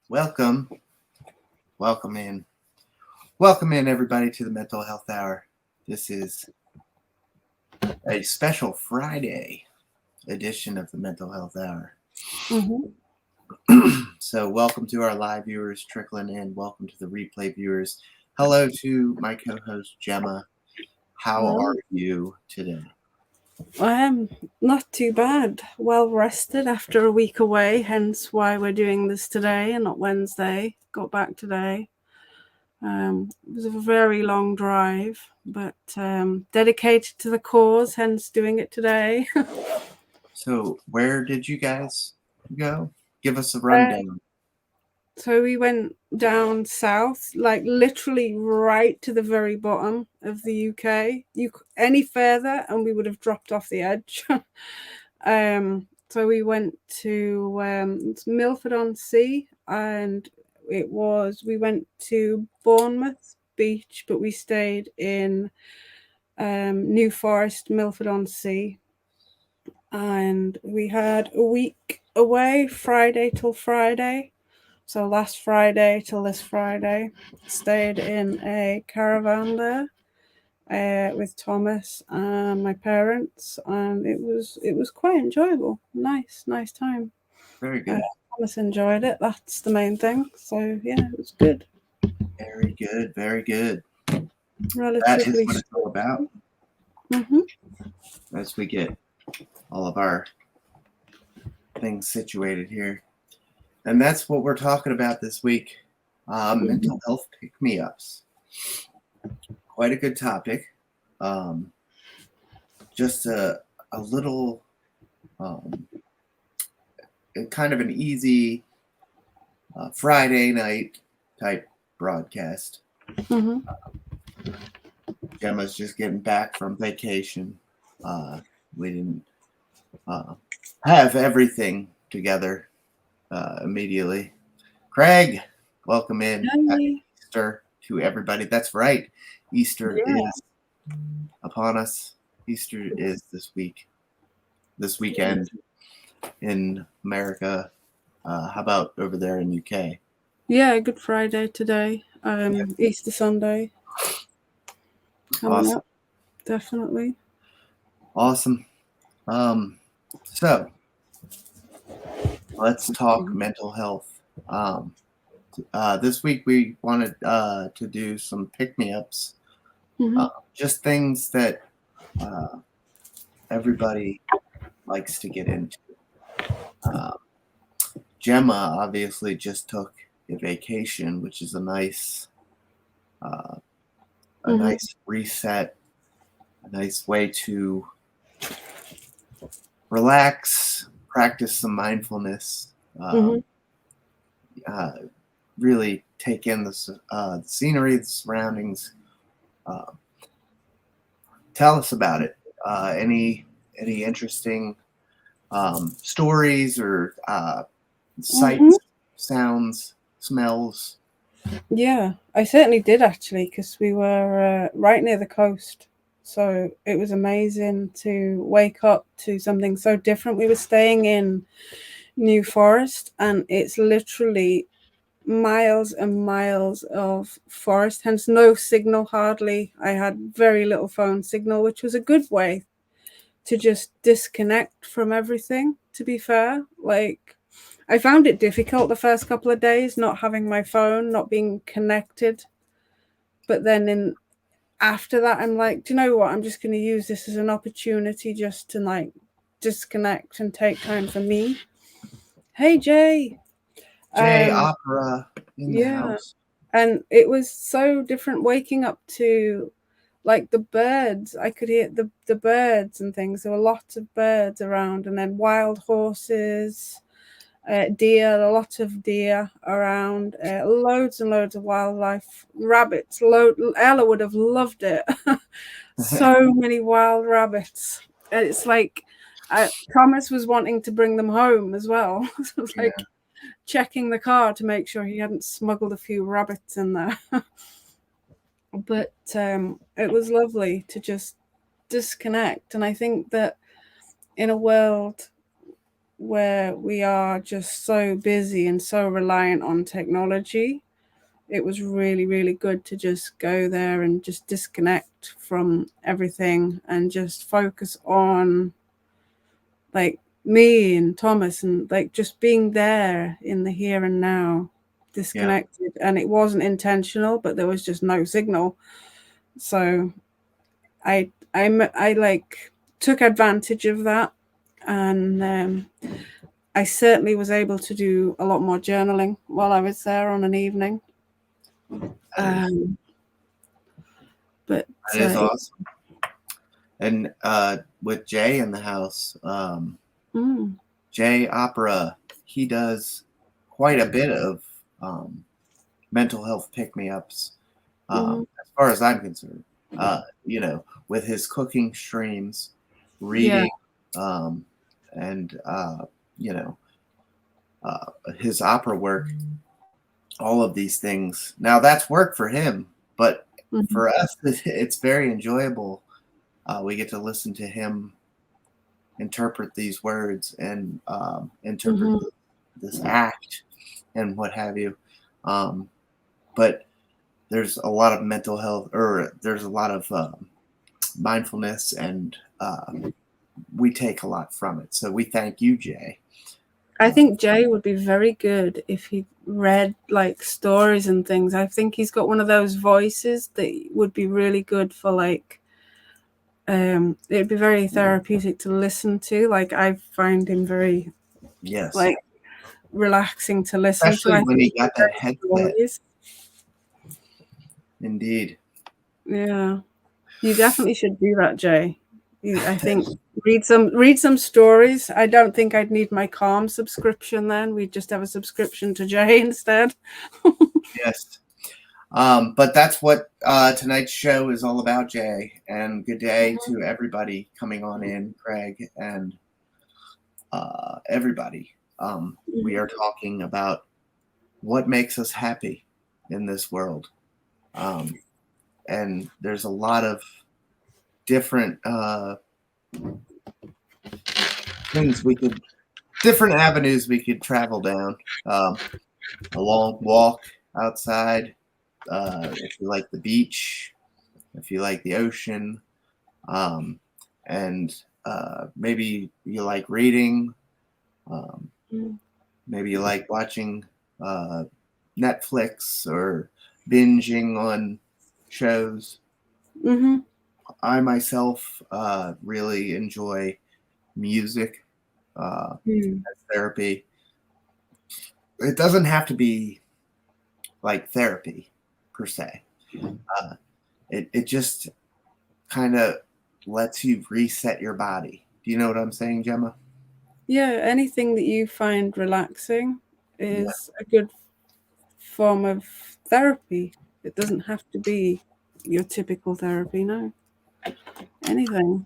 Welcome, welcome in, welcome in everybody to the Mental Health Hour. This is a special Friday edition of the Mental Health Hour. So welcome to our live viewers trickling in. Welcome to the replay viewers. Hello to my co-host Gemma. How are you today? I am not too bad. Well rested after a week away, hence why we're doing this today and not Wednesday. Got back today. It was a very long drive, but dedicated to the cause, hence doing it today. So where did you guys go? Give us a rundown. So we went down south, like literally right to the very bottom of the UK. Any further, and we would have dropped off the edge. So we went to Milford-on-Sea, and we went to Bournemouth Beach, but we stayed in New Forest, Milford-on-Sea, and we had a week away, Friday till Friday. So last Friday till this Friday, stayed in a caravan there with Thomas and my parents, and it was quite enjoyable. Nice time. Very good. Thomas enjoyed it. That's the main thing. So yeah, it was good. Very good. Very good. Relatively. That is what it's all about. Mm-hmm. As we get all of our things situated here. And that's what we're talking about this week. Mental health pick-me-ups. Quite a good topic. Just a little kind of an easy Friday night type broadcast. Mm-hmm. Gemma's just getting back from vacation. We didn't have everything together immediately. Craig, welcome in. Happy Easter to everybody. That's right. Easter is upon us. Easter is this weekend in America. How about over there in UK? Yeah, Good Friday today. Easter Sunday coming up. Definitely. Awesome. So let's talk mental health. This week we wanted to do some pick-me-ups, just things that everybody likes to get into. Gemma obviously just took a vacation, which is a nice nice reset, a nice way to relax, practice some mindfulness, really take in the scenery, the surroundings. Tell us about it. Any interesting stories or sights, sounds, smells? Yeah, I certainly did actually, because we were right near the coast. So it was amazing to wake up to something so different. We were staying in New Forest, and it's literally miles and miles of forest, hence no signal hardly. I had very little phone signal, which was a good way to just disconnect from everything, to be fair. Like, I found it difficult the first couple of days not having my phone, not being connected. But then after that, I'm like, do you know what? I'm just going to use this as an opportunity just to like disconnect and take time for me. Hey, Jay. Opera in the house. And it was so different waking up to like the birds. I could hear the birds and things. There were lots of birds around, and then wild horses, deer, a lot of deer around, loads and loads of wildlife, rabbits. Ella would have loved it. So many wild rabbits. And it's like Thomas was wanting to bring them home as well. So it was like checking the car to make sure he hadn't smuggled a few rabbits in there. But it was lovely to just disconnect. And I think that in a world where we are just so busy and so reliant on technology, it was really, really good to just go there and just disconnect from everything and just focus on like me and Thomas and like just being there in the here and now, disconnected. And it wasn't intentional, but there was just no signal. So I like took advantage of that, and I certainly was able to do a lot more journaling while I was there on an evening. But that is awesome. And with Jay in the house, Jay Opera, he does quite a bit of mental health pick-me-ups, as far as I'm concerned. You know, with his cooking streams, reading, and you know, his opera work, all of these things. Now that's work for him, but for us, it's very enjoyable. We get to listen to him interpret these words and interpret this act and what have you. But there's a lot of mental health, or there's a lot of mindfulness, and we take a lot from it. So we thank you, Jay. I think Jay would be very good if he read like stories and things. I think he's got one of those voices that would be really good for like it'd be very therapeutic to listen to. Like I find him very like relaxing to listen especially to. When he got that headset. Indeed. Yeah. You definitely should do that, Jay. I think read some stories. I don't think I'd need my Calm subscription then. We'd just have a subscription to Jay instead. Yes. But that's what tonight's show is all about, Jay. And good day to everybody coming on in, Craig, and everybody. We are talking about what makes us happy in this world. And there's a lot of different different avenues we could travel down. A long walk outside, if you like the beach, if you like the ocean, and maybe you like reading, maybe you like watching Netflix or binging on shows. I myself really enjoy music as therapy. It doesn't have to be like therapy per se. It just kind of lets you reset your body. Do you know what I'm saying, Gemma? Yeah, anything that you find relaxing is a good form of therapy. It doesn't have to be your typical therapy, no. Anything.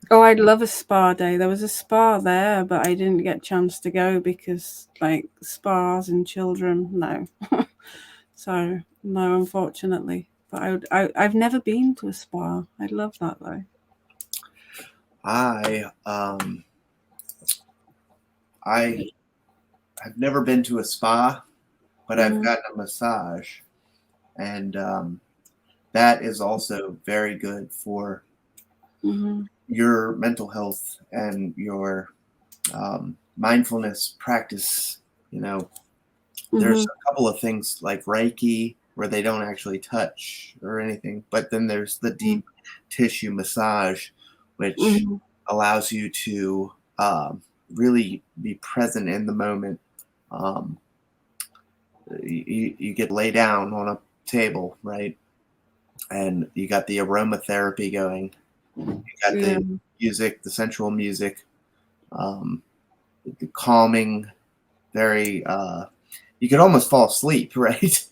Oh, I'd love a spa day. There was a spa there, but I didn't get a chance to go because, like, spas and children, no. So, no, unfortunately. But I've never been to a spa. I'd love that, though. I've never been to a spa, but I've gotten a massage, and that is also very good for your mental health and your mindfulness practice. You know, there's a couple of things like Reiki where they don't actually touch or anything, but then there's the deep tissue massage, which allows you to really be present in the moment. You get lay down on a table, right? And you got the aromatherapy going. You got the music, the sensual music, the calming, very, you could almost fall asleep, right?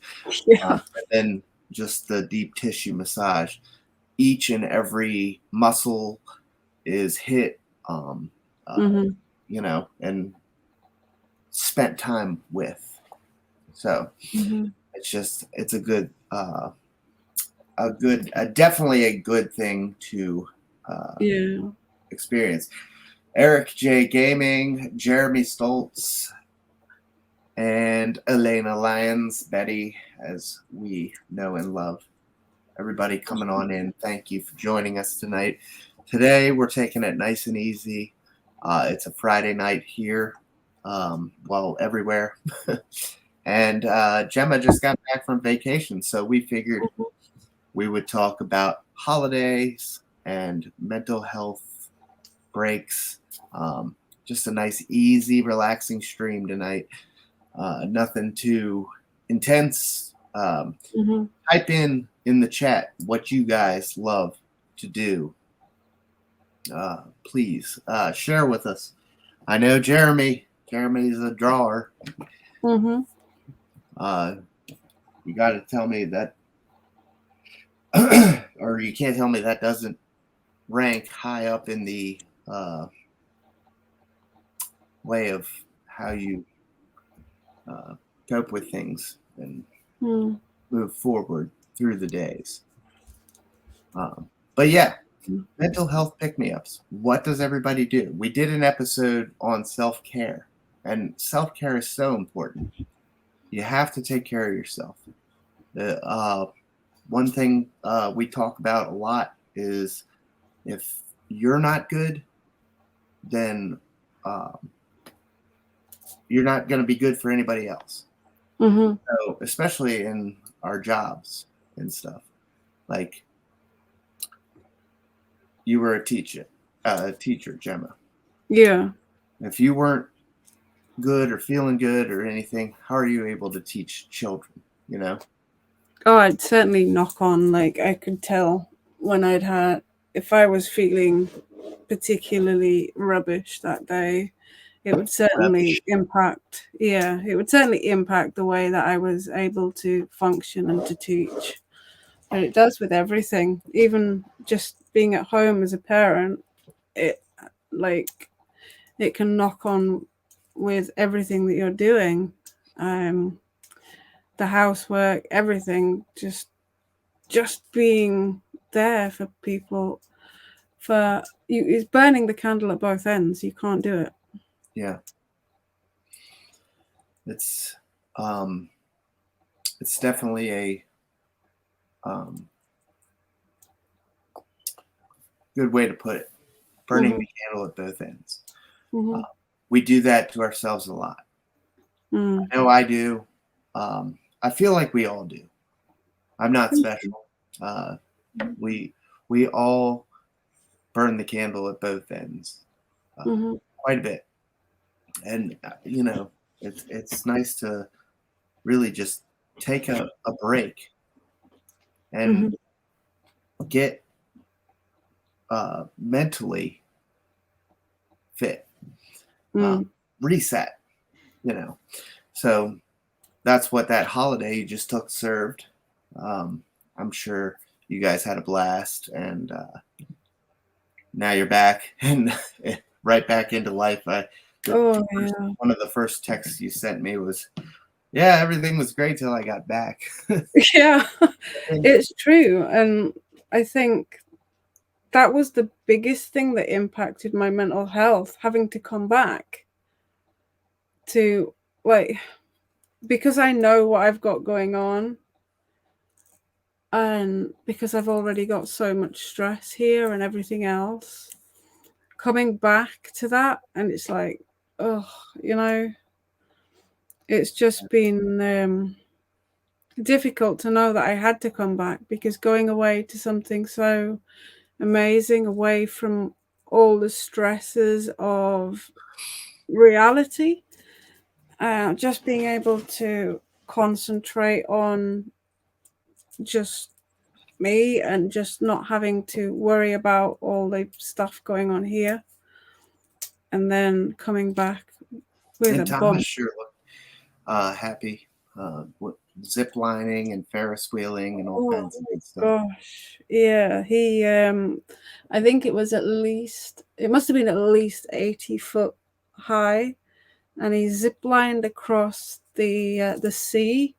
And then just the deep tissue massage. Each and every muscle is hit, you know, and spent time with. So it's definitely a good thing to experience. Eric J. Gaming, Jeremy Stoltz, and Elena Lyons, Betty, as we know and love. Everybody coming on in, thank you for joining us tonight. Today, we're taking it nice and easy. It's a Friday night here, everywhere. And Gemma just got back from vacation, so we figured we would talk about holidays and mental health breaks. Just a nice, easy, relaxing stream tonight. Nothing too intense. Type in the chat what you guys love to do. Please share with us. I know Jeremy's a drawer. You got to tell me that, or you can't tell me that doesn't rank high up in the way of how you cope with things and move forward through the days. But yeah, mental health pick-me-ups. What does everybody do? We did an episode on self-care, and self-care is so important. You have to take care of yourself. One thing we talk about a lot is if you're not good, then you're not going to be good for anybody else. So, especially in our jobs and stuff. Like, you were a teacher, Gemma. Yeah. If you weren't good or feeling good or anything, how are you able to teach children, you know? Oh, I'd certainly knock on. Like, I could tell when if I was feeling particularly rubbish that day, it would certainly impact the way that I was able to function and to teach. And it does with everything. Even just being at home as a parent, it can knock on with everything that you're doing. The housework, everything, just being there for people. For you, is burning the candle at both ends. You can't do it. Yeah. It's definitely a good way to put it. Burning the candle at both ends. We do that to ourselves a lot. I know I do. I feel like we all do. I'm not special. We all burn the candle at both ends quite a bit. And, you know, it's nice to really just take a break and get mentally fit, reset, you know. So that's what that holiday you just took served. I'm sure you guys had a blast, and now you're back and right back into life. One of the first texts you sent me was, yeah, everything was great till I got back. Yeah, it's true. And I think that was the biggest thing that impacted my mental health, having to come back to, like, because I know what I've got going on, and because I've already got so much stress here and everything else, coming back to that, and it's like, you know, it's just been difficult to know that I had to come back, because going away to something so amazing, away from all the stresses of reality, just being able to concentrate on just me and just not having to worry about all the stuff going on here, and then coming back with and a bump. Thomas sure looked happy. Zip lining and Ferris wheeling and all kinds of good stuff. Gosh, yeah, he I think it must have been at least 80 foot high, and he zip lined across the sea,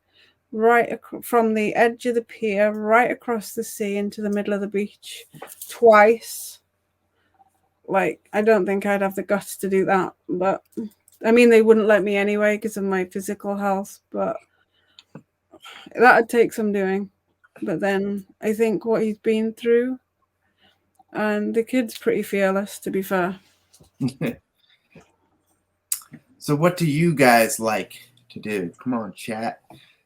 right from the edge of the pier right across the sea into the middle of the beach twice, like, I don't think I'd have the guts to do that. But I mean, they wouldn't let me anyway because of my physical health, but that'd take some doing. But then I think what he's been through, and the kid's pretty fearless, to be fair. So what do you guys like to do? Come on, chat.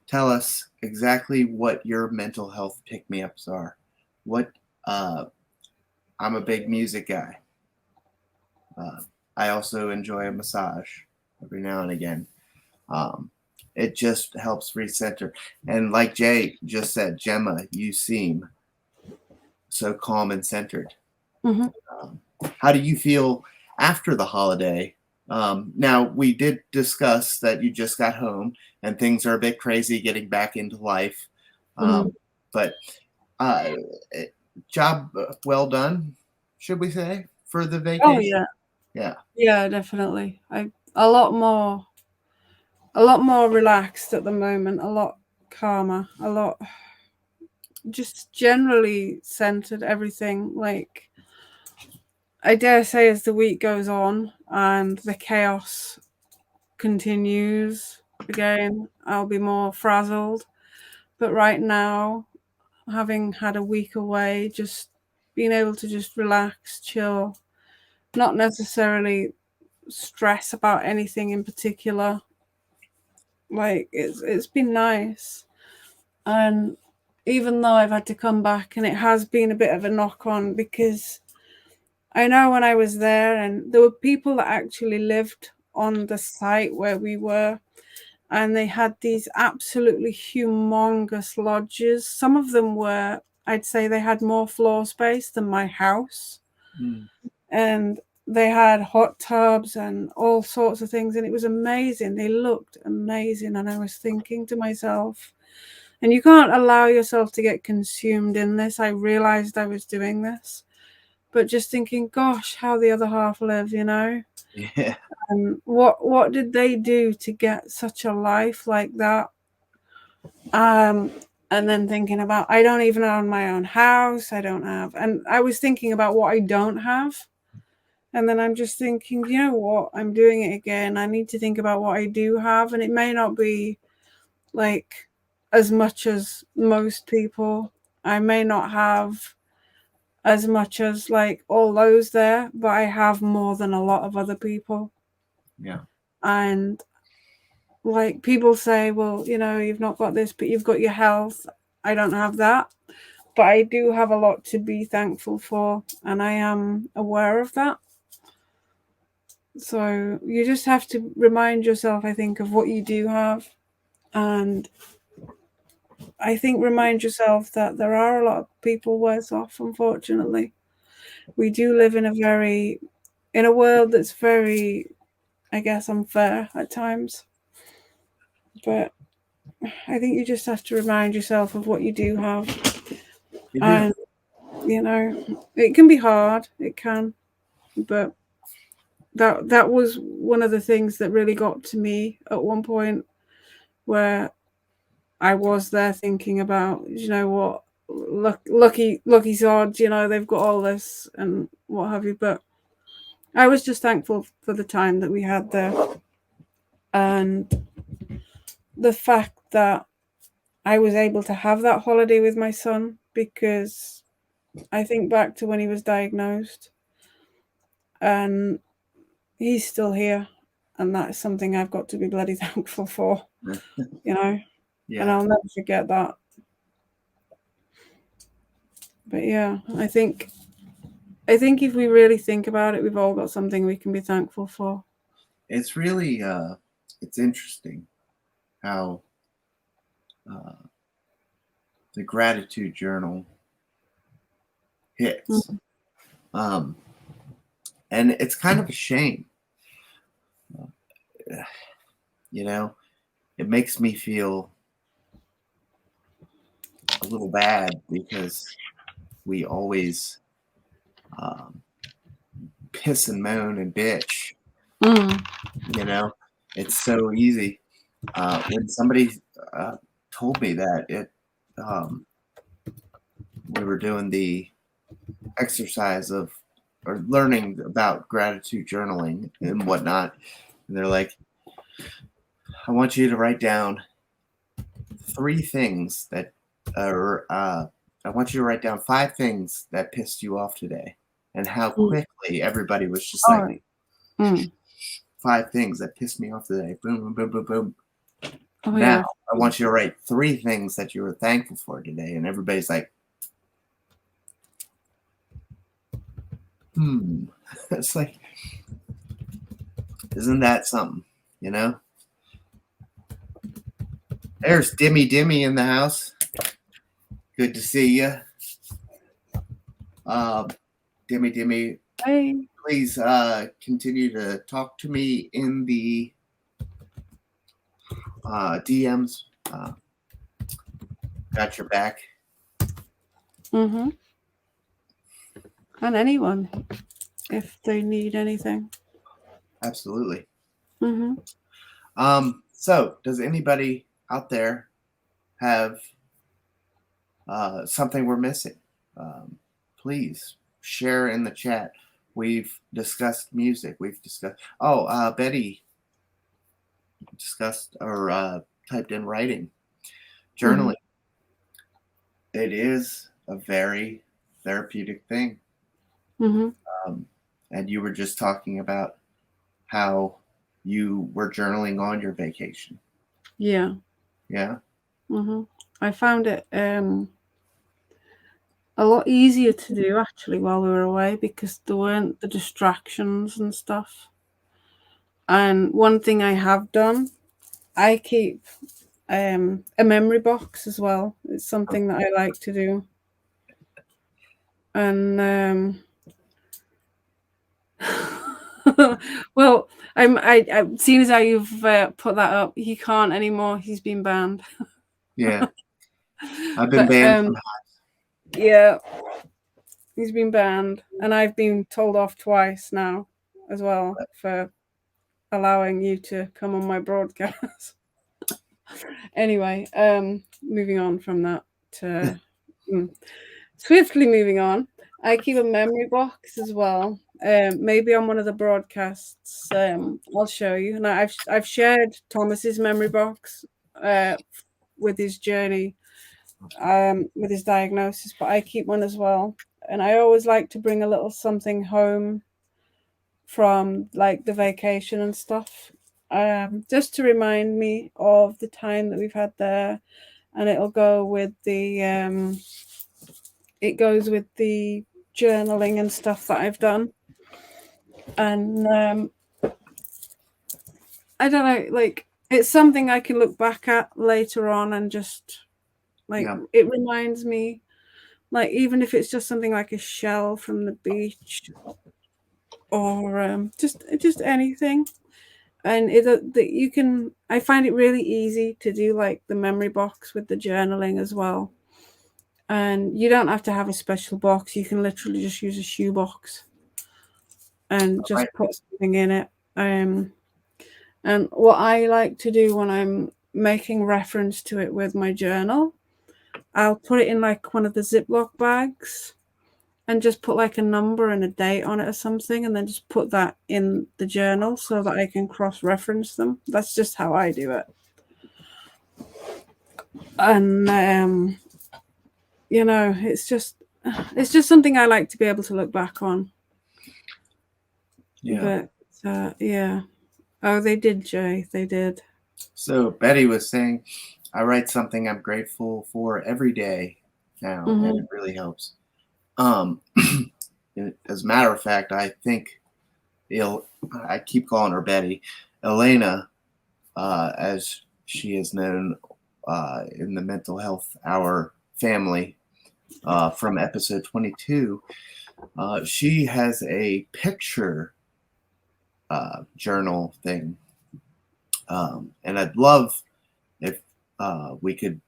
Tell us exactly what your mental health pick-me-ups are. I'm a big music guy. I also enjoy a massage every now and again. It just helps recenter. And like Jay just said, Gemma, you seem so calm and centered. Mm-hmm. How do you feel after the holiday? Now, we did discuss that you just got home and things are a bit crazy getting back into life. But job well done, should we say, for the vacation? Oh, yeah. Yeah. Yeah, definitely. A lot more relaxed at the moment, a lot calmer, a lot just generally centered, everything. Like, I dare say, as the week goes on and the chaos continues again, I'll be more frazzled. But right now, having had a week away, just being able to just relax, chill, not necessarily stress about anything in particular. Like, it's been nice. And even though I've had to come back, and it has been a bit of a knock on, because I know when I was there and there were people that actually lived on the site where we were, and they had these absolutely humongous lodges. Some of them were, I'd say they had more floor space than my house. And they had hot tubs and all sorts of things, and it was amazing. They looked amazing. And I was thinking to myself, and you can't allow yourself to get consumed in this. I realized I was doing this, but just thinking, gosh, how the other half live, you know? Yeah. And what did they do to get such a life like that? And then thinking about, I don't even own my own house. I don't have, and I was thinking about what I don't have. And then I'm just thinking, you know what? I'm doing it again. I need to think about what I do have. And it may not be like as much as most people. I may not have as much as like all those there, but I have more than a lot of other people. Yeah. And like people say, well, you know, you've not got this, but you've got your health. I don't have that. But I do have a lot to be thankful for. And I am aware of that. So you just have to remind yourself, I think, of what you do have. And I think remind yourself that there are a lot of people worse off, unfortunately. We do live in a world that's very, I guess, unfair at times. But I think you just have to remind yourself of what you do have. And, you know, it can be hard. It can. But that was one of the things that really got to me at one point, where I was there thinking about, you know what, lucky sods, you know, they've got all this and what have you. But I was just thankful for the time that we had there, and the fact that I was able to have that holiday with my son, because I think back to when he was diagnosed and he's still here, and that's something I've got to be bloody thankful for, you know. Yeah. And I'll never forget that. But yeah, I think if we really think about it, we've all got something we can be thankful for. It's really it's interesting how the gratitude journal hits. And it's kind of a shame. You know, it makes me feel a little bad because we always piss and moan and bitch. You know, it's so easy. When somebody told me that we were doing the exercise of or learning about gratitude journaling and whatnot. And they're like, I want you to write down 3 things that are, I want you to write down 5 things that pissed you off today, and how quickly everybody was just All like, right. 5 things that pissed me off today. Boom, boom, boom, boom, boom. Oh, Now, yeah. I want you to write 3 things that you were thankful for today. And everybody's like, It's like, isn't that something, you know? There's Dimmy Dimmy in the house. Good to see you. Dimmy Dimmy, Hey. please continue to talk to me in the DMs. Got your back. Mm-hmm. And anyone, if they need anything. Absolutely. Mm-hmm. So, does anybody out there have something we're missing? Please share in the chat. We've discussed music. We've discussed. Betty discussed or typed in writing, journaling. Mm-hmm. It is a very therapeutic thing. Mm-hmm. And you were just talking about how you were journaling on your vacation. Yeah. Yeah. Mm-hmm. I found it a lot easier to do actually while we were away, because there weren't the distractions and stuff. And one thing I have done, I keep a memory box as well. It's something that I like to do. And well, I'm seeing as how you've put that up, he can't anymore. He's been banned. Yeah. I've been banned from yeah, he's been banned, and I've been told off twice now as well for allowing you to come on my broadcast. Anyway, moving on from that to swiftly moving on. I keep a memory box as well. Maybe on one of the broadcasts, I'll show you. And I've shared Thomas's memory box with his journey, with his diagnosis, but I keep one as well. And I always like to bring a little something home from like the vacation and stuff, just to remind me of the time that we've had there. And it'll go with the it goes with the journaling and stuff that I've done. And I don't know, like, it's something I can look back at later on and just like, it reminds me, like, even if it's just something like a shell from the beach, or just anything. And that you can, I find it really easy to do like the memory box with the journaling as well. And you don't have to have a special box. You can literally just use a shoebox and just put something in it. And what I like to do when I'm making reference to it with my journal, I'll put it in like one of the Ziploc bags and just put like a number and a date on it or something, and then just put that in the journal so that I can cross-reference them. That's just how I do it. And you know, it's just something I like to be able to look back on. Yeah. But yeah. Oh, they did, Jay. They did. So Betty was saying, I write something I'm grateful for every day now, and it really helps. As a matter of fact, I think I keep calling her Betty. Elena, as she is known in the Mental Health Hour family from episode 22, she has a picture journal thing. And I'd love if we could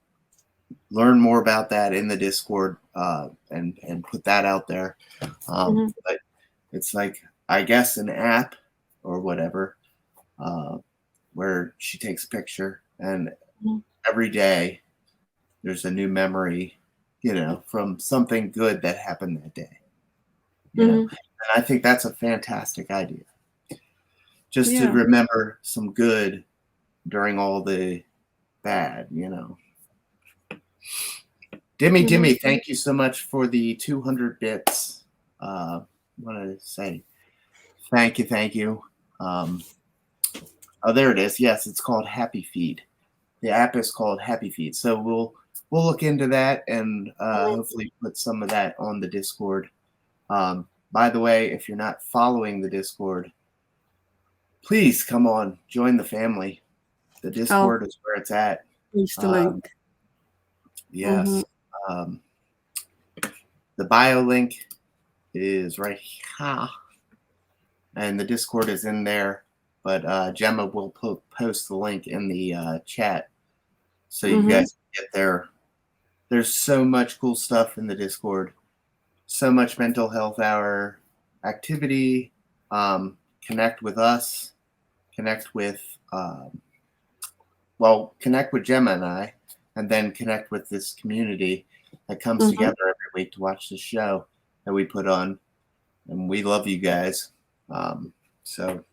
learn more about that in the Discord and put that out there. But it's like, I guess, an app or whatever where she takes a picture, and every day there's a new memory, you know, from something good that happened that day. You know, I think that's a fantastic idea. Just to Yeah. remember some good during all the bad, Dimmy, thank you so much for the 200 bits. I want to say thank you. Oh, there it is. Yes, it's called Happy Feed. The app is called Happy Feed. So we'll look into that and hopefully put some of that on the Discord. By the way, if you're not following the Discord, please come on, join the family. The Discord is where it's at. Use the link. Yes. The bio link is right here. And the Discord is in there. But Gemma will post the link in the chat so you guys can get there. There's so much cool stuff in the Discord. So much mental health hour activity. Connect with us. Connect with Gemma and I, and then connect with this community that comes together every week to watch the show that we put on. And we love you guys. So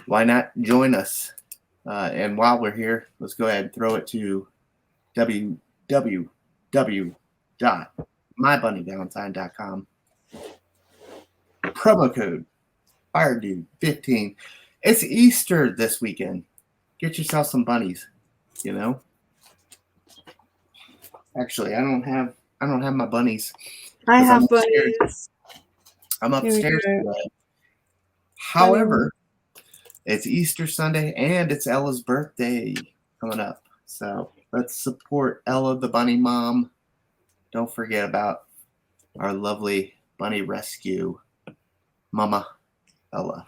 why not join us? And while we're here, let's go ahead and throw it to www.mybunnyvalentine.com. Promo code FireDude15. It's Easter this weekend. Get yourself some bunnies, Actually, I don't have my bunnies. I have bunnies. I'm upstairs today. However, it's Easter Sunday and it's Ella's birthday coming up. So let's support Ella, the bunny mom. Don't forget about our lovely bunny rescue, Mama Ella.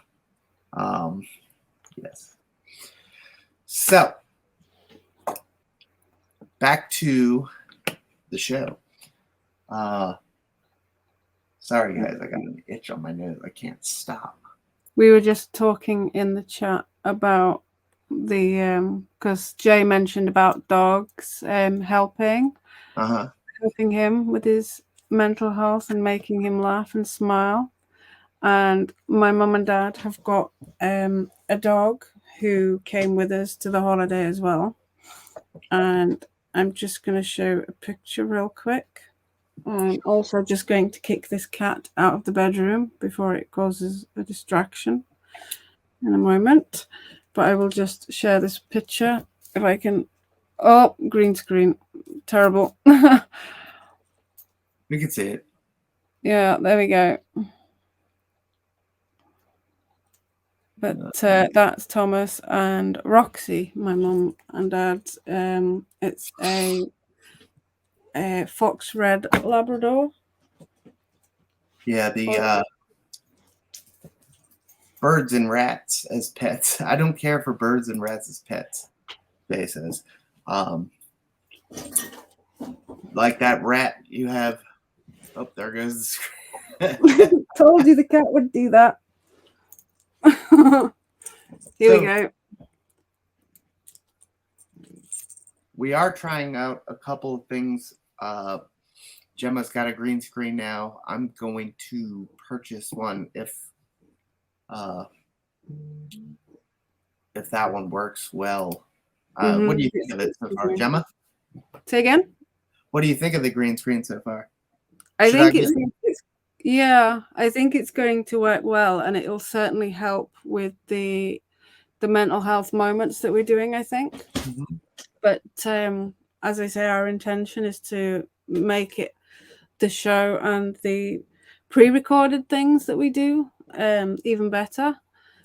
Yes. So back to the show. Sorry guys, I got an itch on my nose. I can't stop. We were just talking in the chat about the because Jay mentioned about dogs helping him with his mental health and making him laugh and smile. And my mum and dad have got a dog who came with us to the holiday as well. And I'm just going to show a picture real quick. I'm also just going to kick this cat out of the bedroom before it causes a distraction in a moment. But I will just share this picture if I can. Oh, green screen. Terrible. We can see it. Yeah, there we go. But that's Thomas and Roxy, my mum and dad. It's a fox red Labrador. Yeah, the birds and rats as pets. I don't care for birds and rats as pets, Faye says. Like that rat you have. Oh, there goes the screen. Told you the cat would do that. Here we go. We are trying out a couple of things. Gemma's got a green screen now. I'm going to purchase one if that one works well. What do you think of it so far, Gemma? Say again? What do you think of the green screen so far? I think it's going to work well, and it will certainly help with the mental health moments that we're doing, I think. But as I say, our intention is to make it the show and the pre-recorded things that we do even better.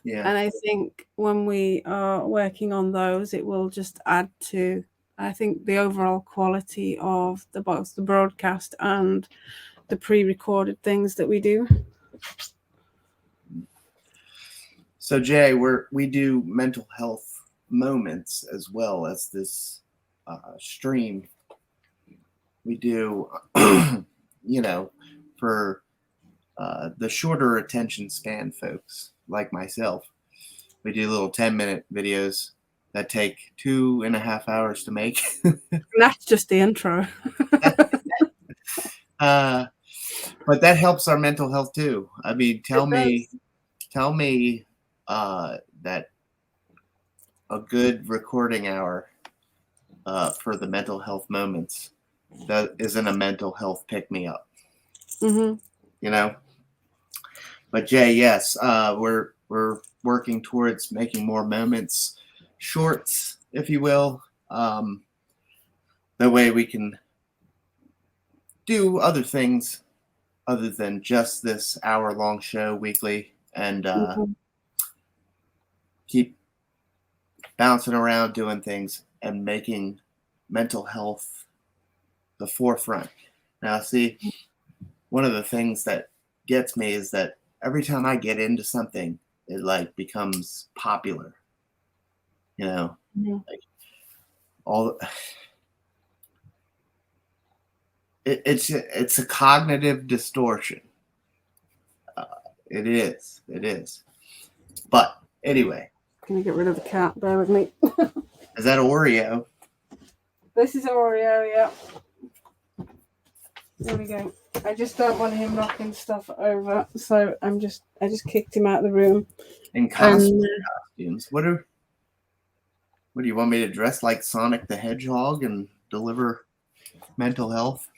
Yeah. And I think when we are working on those, it will just add to, I think, the overall quality of both the broadcast and the pre-recorded things that we do. So Jay, we do mental health moments as well as this stream. We do, for the shorter attention span folks like myself, we do little 10-minute videos that take 2.5 hours to make. That's just the intro. But that helps our mental health too. I mean, tell me that a good recording hour for the mental health moments that isn't a mental health pick me up. Mm-hmm. You know. But Jay, yes, we're working towards making more moments, shorts, if you will. That way we can do other things other than just this hour-long show weekly, and keep bouncing around doing things and making mental health the forefront. Now, see, one of the things that gets me is that every time I get into something, it like becomes popular. You know, like all it's a cognitive distortion. It is. But anyway, Can you get rid of the cat? Bear with me. is that Oreo? This is Oreo, yeah. There we go. I just don't want him knocking stuff over, so I just kicked him out of the room. In costumes. What do you want me to dress like Sonic the Hedgehog and deliver mental health?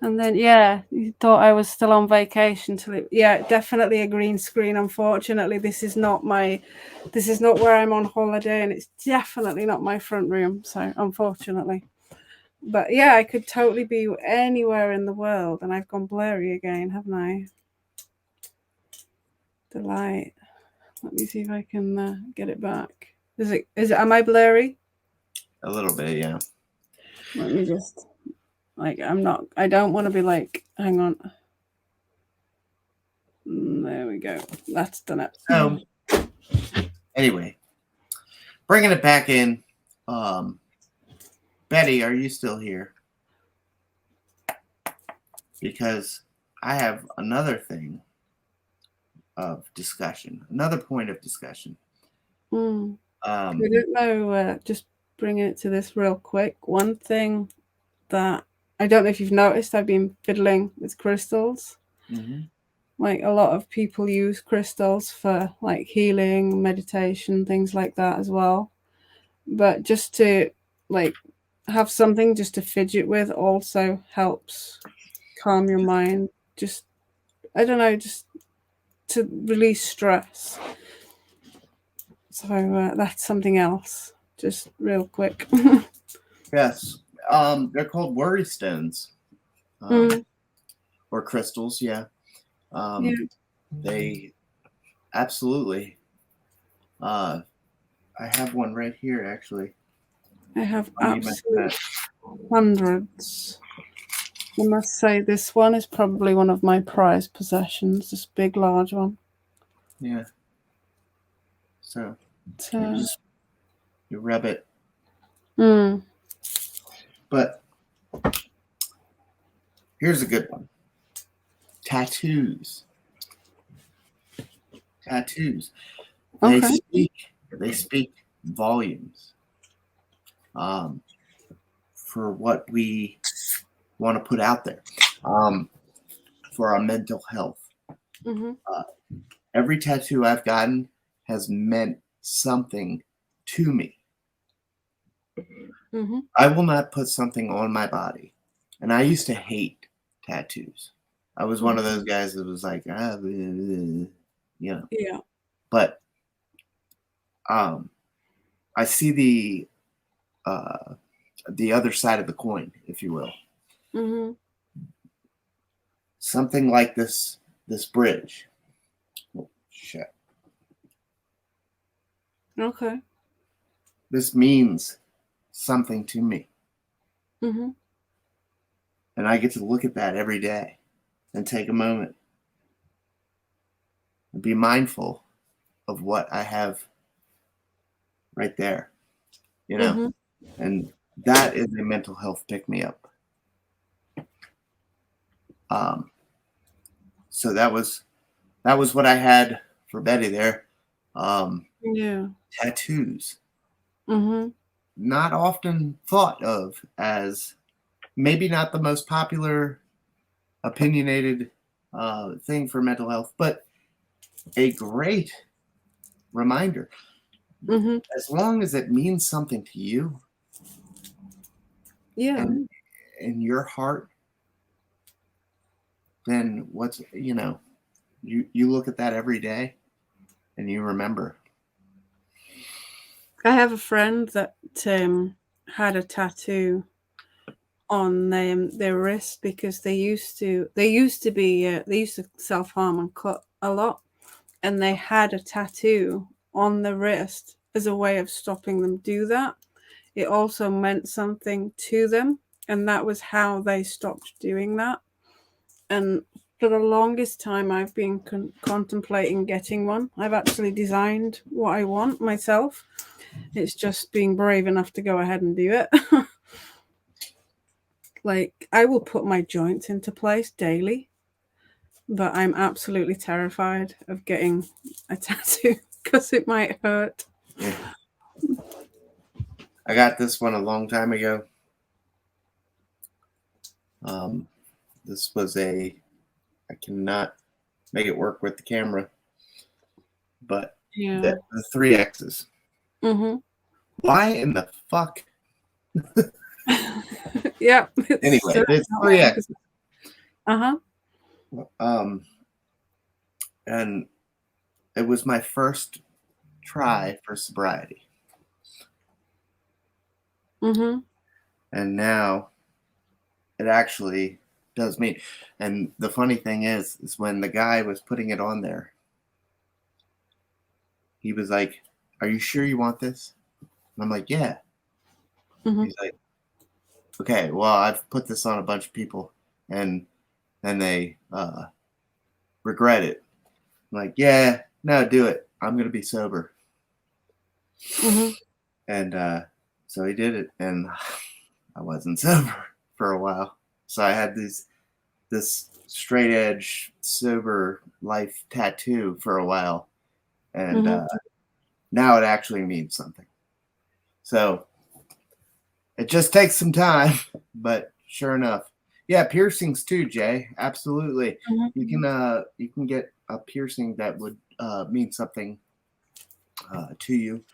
And then, yeah, you thought I was still on vacation definitely a green screen. Unfortunately, this is not where I'm on holiday, and it's definitely not my front room. So, unfortunately, but yeah, I could totally be anywhere in the world, and I've gone blurry again, haven't I? The light. Let me see if I can get it back. Am I blurry? A little bit, yeah. Let me just. I don't want to be like, hang on. There we go. That's done it. So, anyway, bringing it back in. Betty, are you still here? Because I have another thing of discussion, another point of discussion. I don't know, just bringing it to this real quick. One thing that I don't know if you've noticed, I've been fiddling with crystals. Mm-hmm. Like a lot of people use crystals for like healing, meditation, things like that as well. But just to like have something just to fidget with also helps calm your mind. Just, I don't know, just to release stress. So that's something else. Just real quick. Yes. They're called worry stones. Or crystals, yeah. They absolutely. I have one right here, actually. I have absolute hundreds. I must say this one is probably one of my prized possessions, this big, large one. Yeah. So you rub it. But here's a good one. Tattoos. Okay. They speak volumes for what we want to put out there for our mental health. Every tattoo I've gotten has meant something to me. I will not put something on my body. And I used to hate tattoos. I was one of those guys that was like, you know. Yeah. But I see the other side of the coin, if you will. Something like this bridge. Oh, shit. Okay. This means something to me. And I get to look at that every day and take a moment and be mindful of what I have right there, you know. And that is a mental health pick-me-up. So that was what I had for Betty there. Tattoos. Not often thought of as maybe not the most popular opinionated thing for mental health, but a great reminder. Mm-hmm. As long as it means something to you, and in your heart, then you look at that every day and you remember. I have a friend that had a tattoo on their wrist because they used to self-harm and cut a lot, and they had a tattoo on the wrist as a way of stopping them do that. It also meant something to them, and that was how they stopped doing that. And for the longest time, I've been contemplating getting one. I've actually designed what I want myself. It's just being brave enough to go ahead and do it. Like, I will put my joints into place daily, but I'm absolutely terrified of getting a tattoo because it might hurt. Yeah. I got this one a long time ago. This was I cannot make it work with the camera, but the 3 X's. Mm-hmm. Why in the fuck? Yeah. Anyway, there's 3 X's. Uh-huh. And it was my first try for sobriety. Mm-hmm. And now it actually does mean. And the funny thing is when the guy was putting it on there, he was like, "Are you sure you want this?" And I'm like, "Yeah." Mm-hmm. He's like, "Okay, well, I've put this on a bunch of people, and then they regret it." I'm like, "Yeah, no, do it. I'm gonna be sober." Mm-hmm. And so he did it, and I wasn't sober for a while. So I had this straight edge sober life tattoo for a while, and now it actually means something. So it just takes some time, but sure enough, yeah, piercings too, Jay. Absolutely, you can get a piercing that would mean something to you.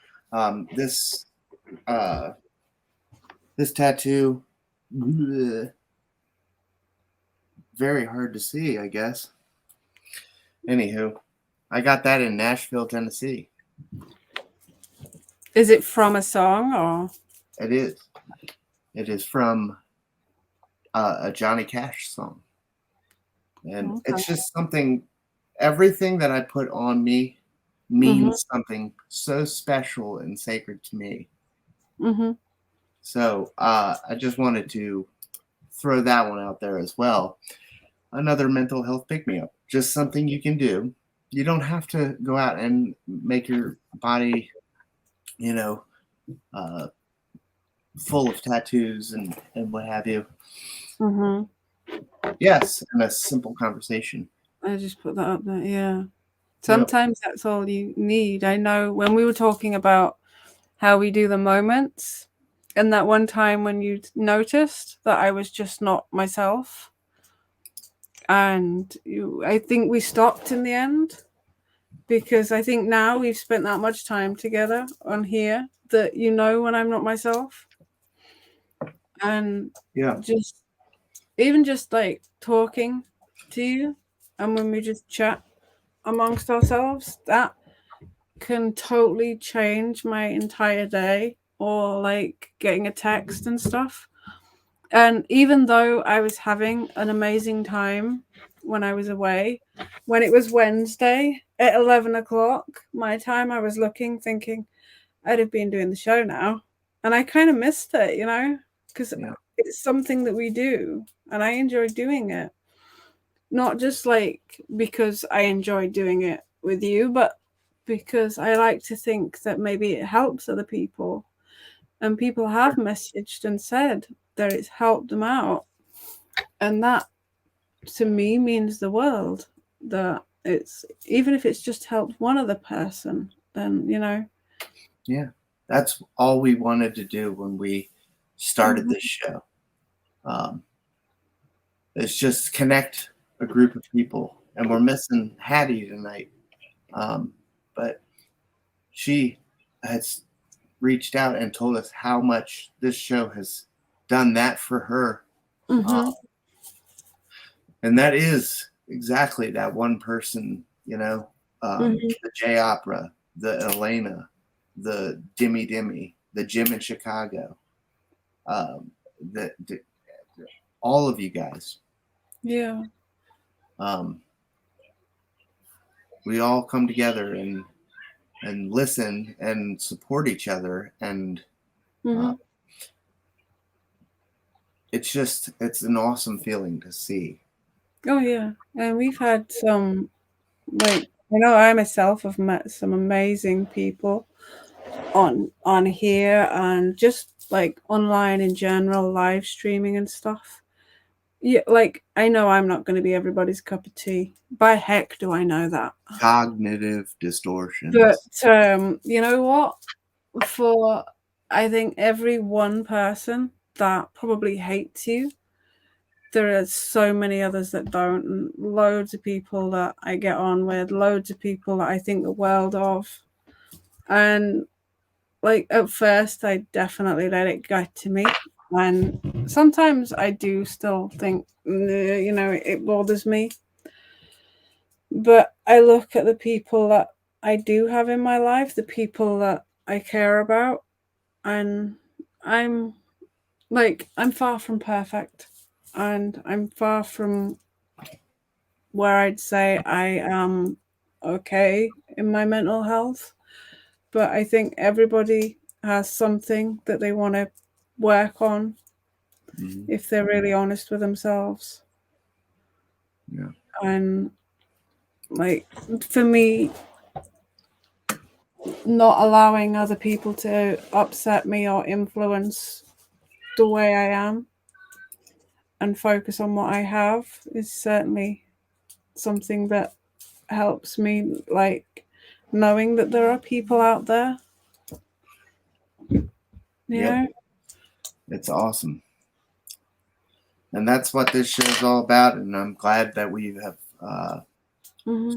This tattoo, bleh, very hard to see, I guess. Anywho, I got that in Nashville, Tennessee. Is it from a song or? It is. It is from a Johnny Cash song. And it's just something, everything that I put on me means something so special and sacred to me. Mm-hmm. So I just wanted to throw that one out there as well. Another mental health pick-me-up. Just something you can do. You don't have to go out and make your body, full of tattoos and what have you. Mm-hmm. Yes, and a simple conversation. I just put that up there. Yeah. Sometimes that's all you need. I know when we were talking about how we do the moments, and that one time when you noticed that I was just not myself, and I think we stopped in the end because I think now we've spent that much time together on here that when I'm not myself, and just like talking to you, and when we just chat amongst ourselves, that can totally change my entire day, or like getting a text and stuff. And even though I was having an amazing time when I was away, when it was Wednesday at 11 o'clock my time, I was looking thinking I'd have been doing the show now, and I kind of missed it, because it's something that we do and I enjoy doing it, not just like because I enjoy doing it with you, but because I like to think that maybe it helps other people. And people have messaged and said that it's helped them out. And that to me means the world. That it's, even if it's just helped one other person, then Yeah. That's all we wanted to do when we started this show. is just connect a group of people. And we're missing Hattie tonight. But she has reached out and told us how much this show has done that for her. Mm-hmm. And that is exactly that one person, the J Opera, the Elena, the Dimmy, the Jim in Chicago, all of you guys. Yeah. We all come together and listen and support each other, and it's an awesome feeling to see. Oh yeah, and we've had some, like, I myself have met some amazing people on here and just like online in general, live streaming and stuff. Yeah, like I know I'm not going to be everybody's cup of tea. By heck do I know that. Cognitive distortions. But you know what? For I think every one person that probably hates you, there are so many others that don't, and loads of people that I get on with, loads of people that I think the world of. And like at first I definitely let it get to me, and sometimes I do still think it bothers me, but I look at the people that I do have in my life, the people that I care about, and I'm I'm far from perfect, and I'm far from where I'd say I am okay in my mental health. But I think everybody has something that they want to work on if they're really honest with themselves. Yeah. And for me, not allowing other people to upset me or influence the way I am and focus on what I have is certainly something that helps me, like knowing that there are people out there. Yeah. It's awesome. And that's what this show is all about. And I'm glad that we have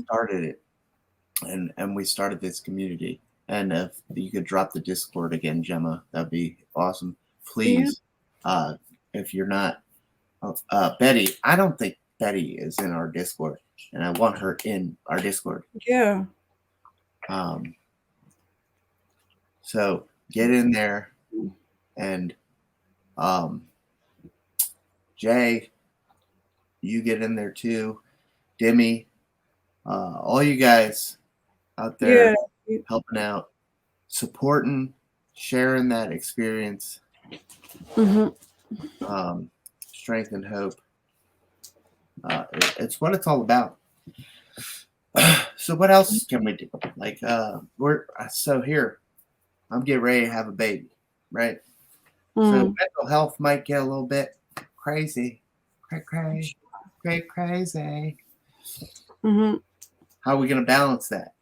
started it. And we started this community. And if you could drop the Discord again, Gemma, that'd be awesome. Please. Yeah. If you're not, Betty, I don't think Betty is in our Discord, and I want her in our Discord. Yeah. So get in there, and Jay, you get in there too. Demi, all you guys out there helping out, supporting, sharing that experience, strength and hope. It's what it's all about. So what else can we do? Here, I'm getting ready to have a baby, right? So mental health might get a little bit crazy. Crazy. How are we going to balance that?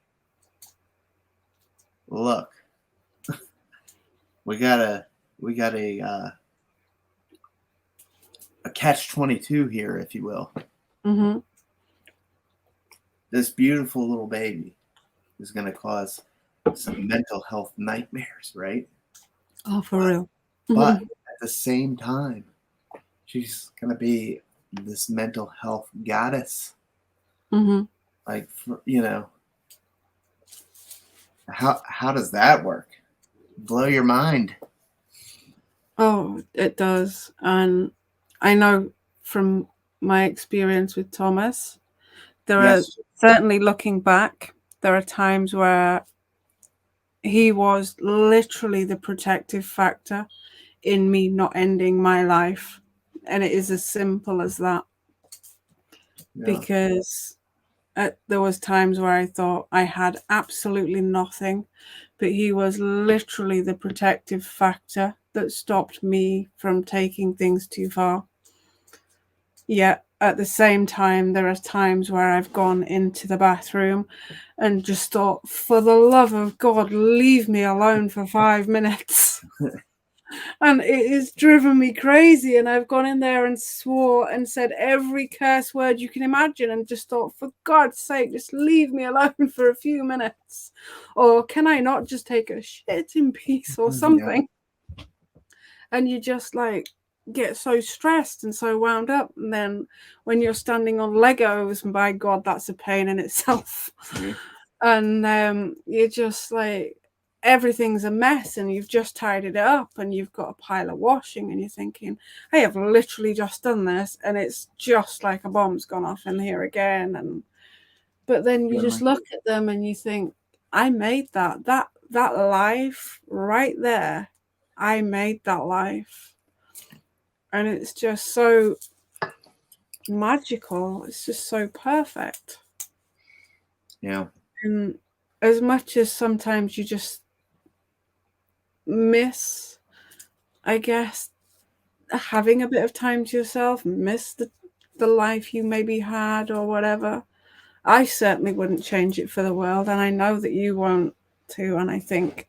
Look, we got a catch-22 here, if you will. This beautiful little baby is going to cause some mental health nightmares, right? Oh, for real. But at the same time, she's going to be this mental health goddess. How does that work? Blow your mind. Oh, it does. And I know from my experience with Thomas, there are certainly, looking back, there are times where he was literally the protective factor in me not ending my life. And it is as simple as that. Yeah. Because there was times where I thought I had absolutely nothing, but he was literally the protective factor that stopped me from taking things too far. Yet at the same time, there are times where I've gone into the bathroom and just thought, for the love of God, leave me alone for 5 minutes. And it has driven me crazy. And I've gone in there and swore and said every curse word you can imagine and just thought, for God's sake, just leave me alone for a few minutes. Or can I not just take a shit in peace or something? Yeah. And you just like get so stressed and so wound up. And then when you're standing on Legos, and by God, that's a pain in itself. Mm-hmm. And you're just like, everything's a mess and you've just tidied it up and you've got a pile of washing and you're thinking, I have literally just done this and it's just like a bomb's gone off in here again. But then you just look at them and you think, I made that life right there. I made that life. And it's just so magical. It's just so perfect. Yeah. And as much as sometimes you just miss, I guess, having a bit of time to yourself, miss the life you maybe had or whatever, I certainly wouldn't change it for the world, and I know that you won't too. And I think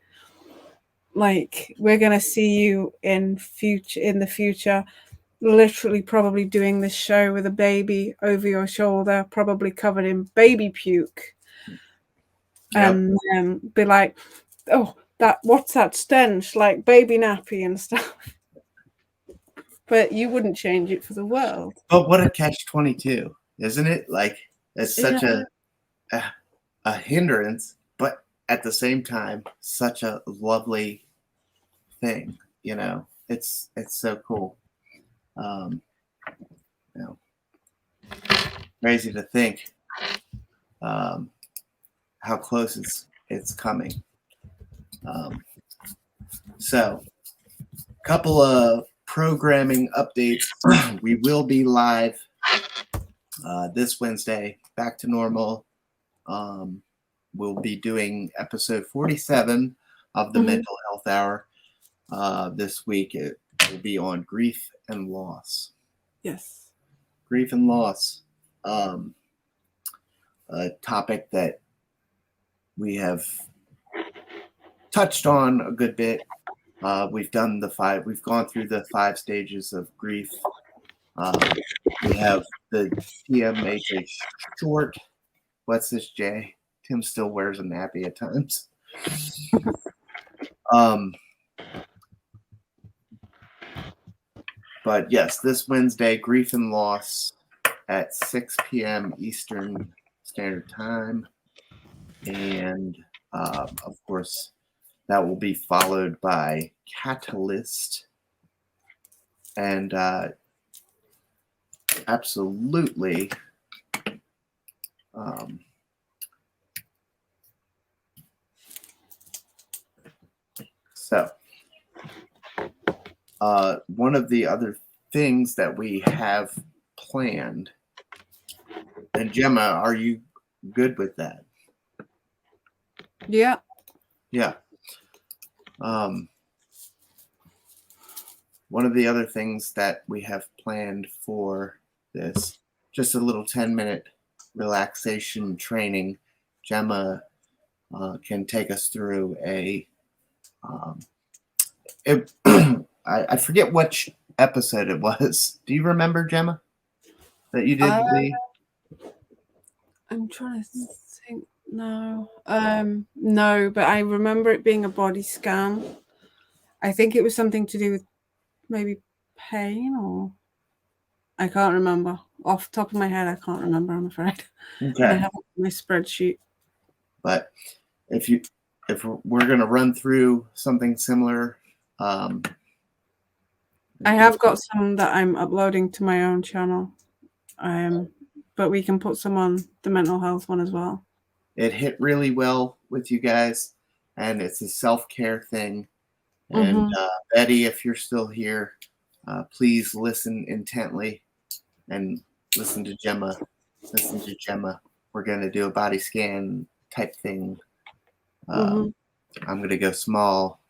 like we're gonna see you in the future literally probably doing this show with a baby over your shoulder, probably covered in baby puke. Yep. And be like, oh, what's that stench, like baby nappy and stuff. But you wouldn't change it for the world. But what a catch-22, isn't it? Like, it's such a hindrance, but at the same time, such a lovely thing. You know, it's so cool. You know, crazy to think how close it's coming. So, a couple of programming updates. We will be live this Wednesday, back to normal. We'll be doing episode 47 of the Mental Health Hour. This week it will be on grief and loss. Yes. Grief and loss. A topic that we have touched on a good bit. We've gone through the 5 stages of grief. We have the TMHH short. What's this, Jay? Tim still wears a nappy at times. But yes, this Wednesday, grief and loss at 6 p.m. Eastern Standard Time. And of course, that will be followed by Catalyst. And absolutely, one of the other things that we have planned, and Gemma, are you good with that? Yeah. Yeah. One of the other things that we have planned for this, just a little 10-minute relaxation training. Gemma can take us through I forget which episode it was. Do you remember, Gemma, that you did I'm trying to think. No, but I remember it being a body scan. I think it was something to do with maybe pain, or I can't remember. Off the top of my head, I can't remember, I'm afraid. Okay. And I have my spreadsheet. But if we're going to run through something similar, I have got some that I'm uploading to my own channel, but we can put some on the mental health one as well. It hit really well with you guys, and it's a self-care thing. And Betty, if you're still here, please listen intently and listen to Gemma. Listen to Gemma. We're going to do a body scan type thing. I'm going to go small.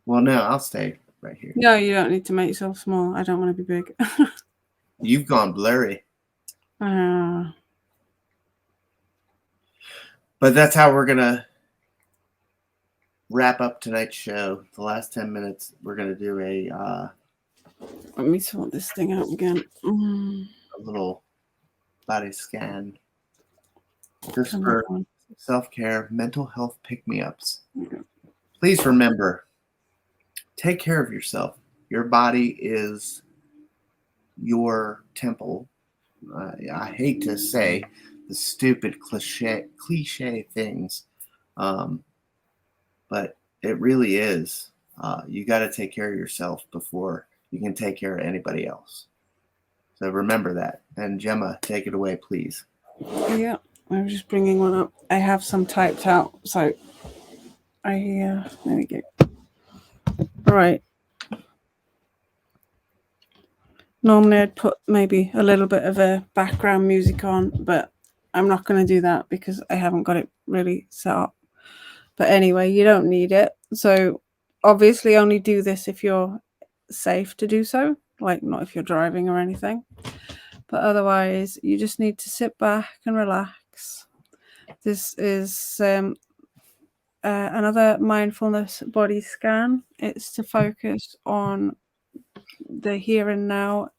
Well, no, I'll stay right here. No, you don't need to make yourself small. I don't want to be big. You've gone blurry. But that's how we're going to wrap up tonight's show. The last 10 minutes, we're going to do Let me sort this thing out again. a little body scan just for self-care, mental health pick-me-ups. Please remember, take care of yourself. Your body is your temple. I hate to say the stupid cliche things, but it really is. You got to take care of yourself before you can take care of anybody else. So remember that. And Gemma, take it away, please. Yeah, I'm just bringing one up. I have some typed out, so there we go. All right. Normally I'd put maybe a little bit of a background music on, but I'm not going to do that because I haven't got it really set up. But anyway, you don't need it. So obviously only do this if you're safe to do so, like not if you're driving or anything. But otherwise, you just need to sit back and relax. This is another mindfulness body scan. It's to focus on the here and now,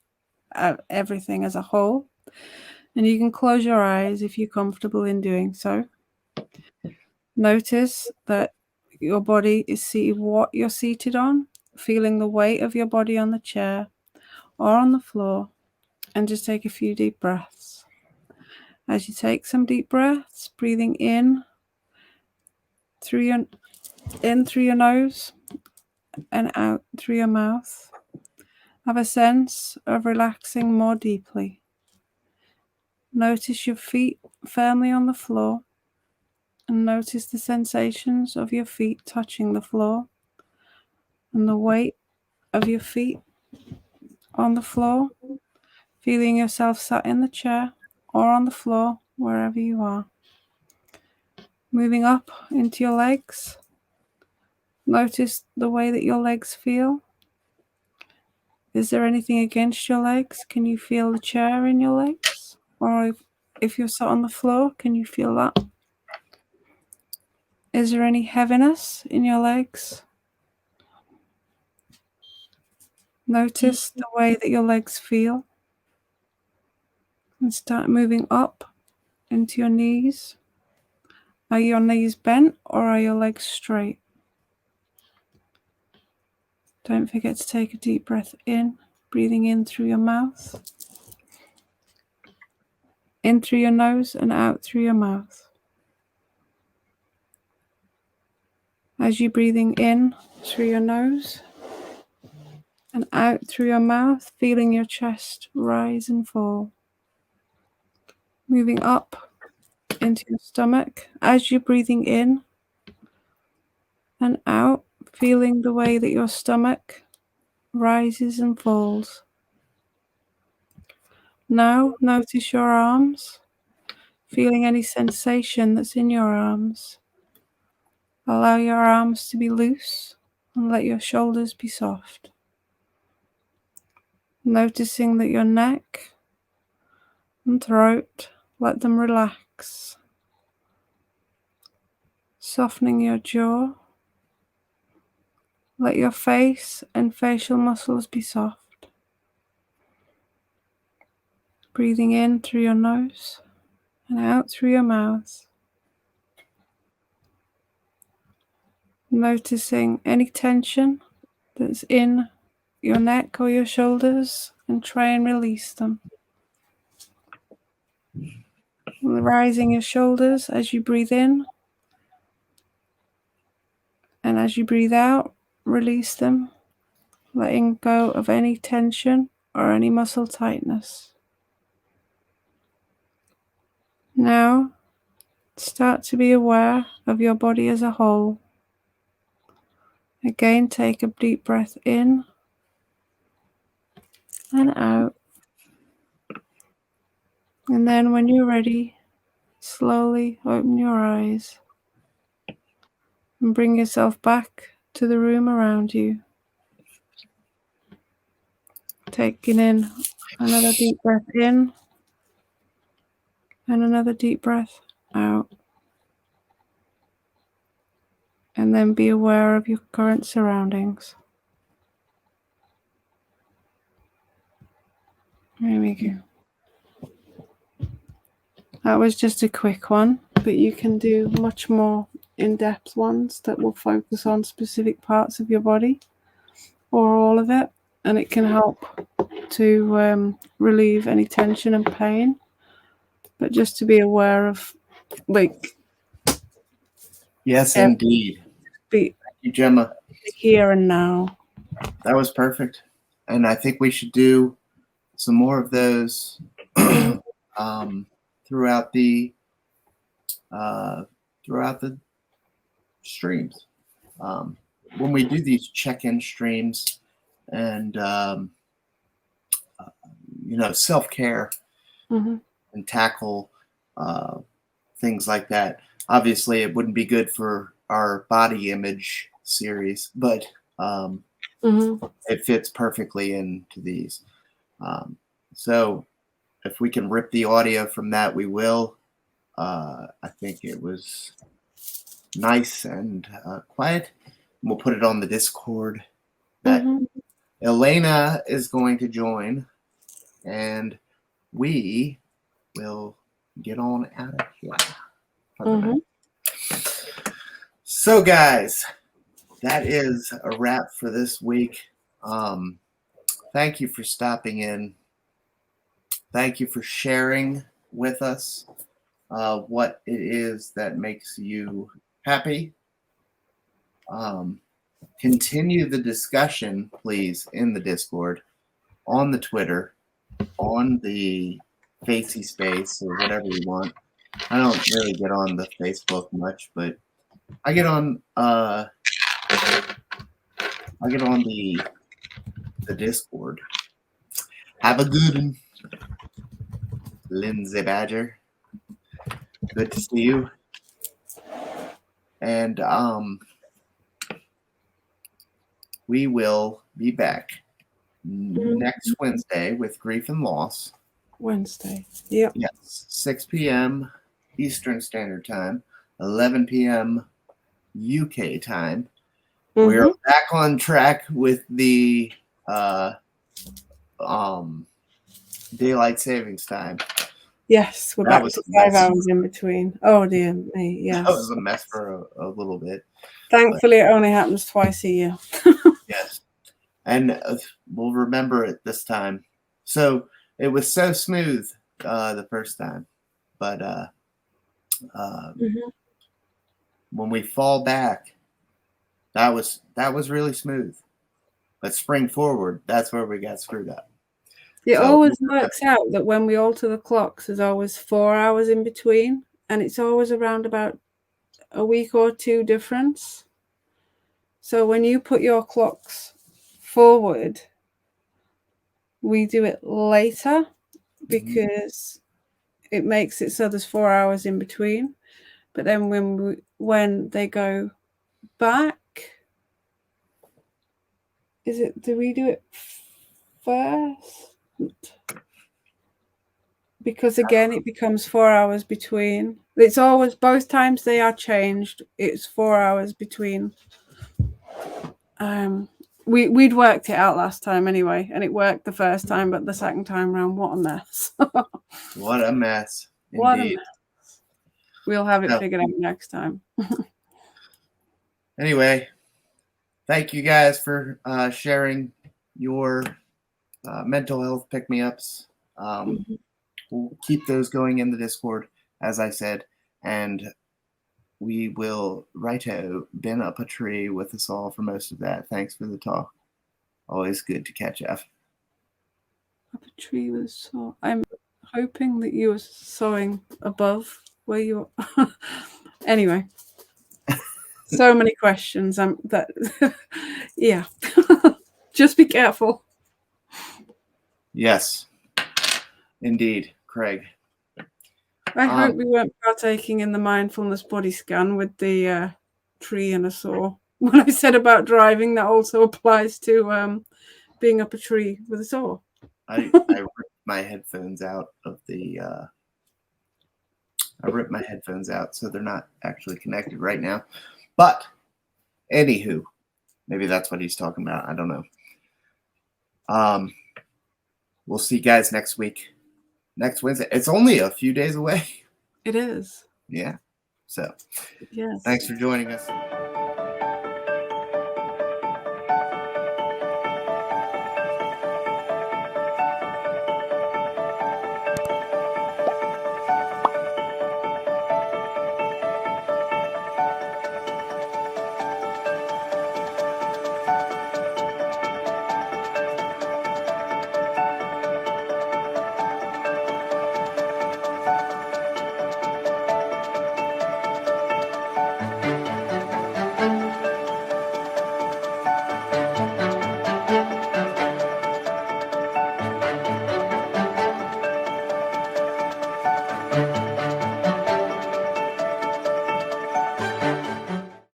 everything as a whole. And you can close your eyes if you're comfortable in doing so. Notice that your body is what you're seated on, feeling the weight of your body on the chair or on the floor, and just take a few deep breaths. As you take some deep breaths, breathing in through your nose and out through your mouth, have a sense of relaxing more deeply. Notice your feet firmly on the floor and notice the sensations of your feet touching the floor and the weight of your feet on the floor, feeling yourself sat in the chair or on the floor, wherever you are. Moving up into your legs, notice the way that your legs feel. Is there anything against your legs? Can you feel the chair in your legs? Or if you're sat on the floor, can you feel that? Is there any heaviness in your legs? Notice the way that your legs feel. And start moving up into your knees. Are your knees bent or are your legs straight? Don't forget to take a deep breath in, breathing in through your mouth, in through your nose and out through your mouth. As you're breathing in through your nose and out through your mouth, feeling your chest rise and fall. Moving up into your stomach as you're breathing in and out, feeling the way that your stomach rises and falls. Now notice your arms, feeling any sensation that's in your arms. Allow your arms to be loose and let your shoulders be soft. Noticing that your neck and throat, let them relax. Softening your jaw. Let your face and facial muscles be soft. Breathing in through your nose and out through your mouth. Noticing any tension that's in your neck or your shoulders and try and release them. Rising your shoulders as you breathe in, and as you breathe out, release them, letting go of any tension or any muscle tightness. Now, start to be aware of your body as a whole. Again, take a deep breath in and out. And then when you're ready, slowly open your eyes and bring yourself back to the room around you. Taking in another deep breath in and another deep breath out. And then be aware of your current surroundings. There we go. That was just a quick one, but you can do much more in-depth ones that will focus on specific parts of your body or all of it, and it can help to relieve any tension and pain. But just to be aware of, like, Yes, indeed. Be Thank you, Gemma. Here and now. That was perfect. And I think we should do some more of those throughout the streams. When we do these check-in streams and self-care and tackle things like that. Obviously, it wouldn't be good for our body image series, but it fits perfectly into these. So if we can rip the audio from that, we will. I think it was nice and quiet. We'll put it on the Discord that Elena is going to join, and we will get on out of here. So, guys, that is a wrap for this week. Thank you for stopping in. Thank you for sharing with us what it is that makes you happy. Continue the discussion, please, in the Discord, on the Twitter, on the Facey Space, or whatever you want. I don't really get on the Facebook much, but I get on the Discord. Have a good one, Lindsay Badger. Good to see you. And we will be back next Wednesday with Grief and Loss. Wednesday. Yep. Yes. 6 p.m. Eastern Standard Time, 11 p.m. UK time. We're back on track with the daylight savings time. Yes, we're back to 5 hours in between. Oh dear me, yes. That was a mess for a little bit. Thankfully, it only happens twice a year. Yes. And we'll remember it this time. So it was so smooth the first time. But when we fall back, that was really smooth. But spring forward, that's where we got screwed up. It always works out that when we alter the clocks, there's always 4 hours in between, and it's always around about a week or two difference. So when you put your clocks forward, we do it later because it makes it so there's 4 hours in between. But then when they go back, do we do it first? Because again, it becomes 4 hours between. It's always, both times they are changed, it's 4 hours between. We'd worked it out last time anyway, and it worked the first time, but the second time round, what a mess. What a mess. Indeed. What a mess. We'll have it figured out next time. Anyway, thank you guys for sharing your mental health pick-me-ups. We'll keep those going in the Discord, as I said, and we will been up a tree with us all for most of that. Thanks for the talk. Always good to catch up. Up a tree with a saw. I'm hoping that you are sawing above where you are. Anyway, so many questions. Yeah. Just be careful. Yes, indeed, Craig. I hope we weren't partaking in the mindfulness body scan with the tree and a saw. When I said about driving, that also applies to being up a tree with a saw. I ripped my headphones out of the. I ripped my headphones out, so they're not actually connected right now. But Anywho, maybe that's what he's talking about. I don't know. We'll see you guys next week. Next Wednesday. It's only a few days away. It is. Yeah. So, yes. Thanks for joining us.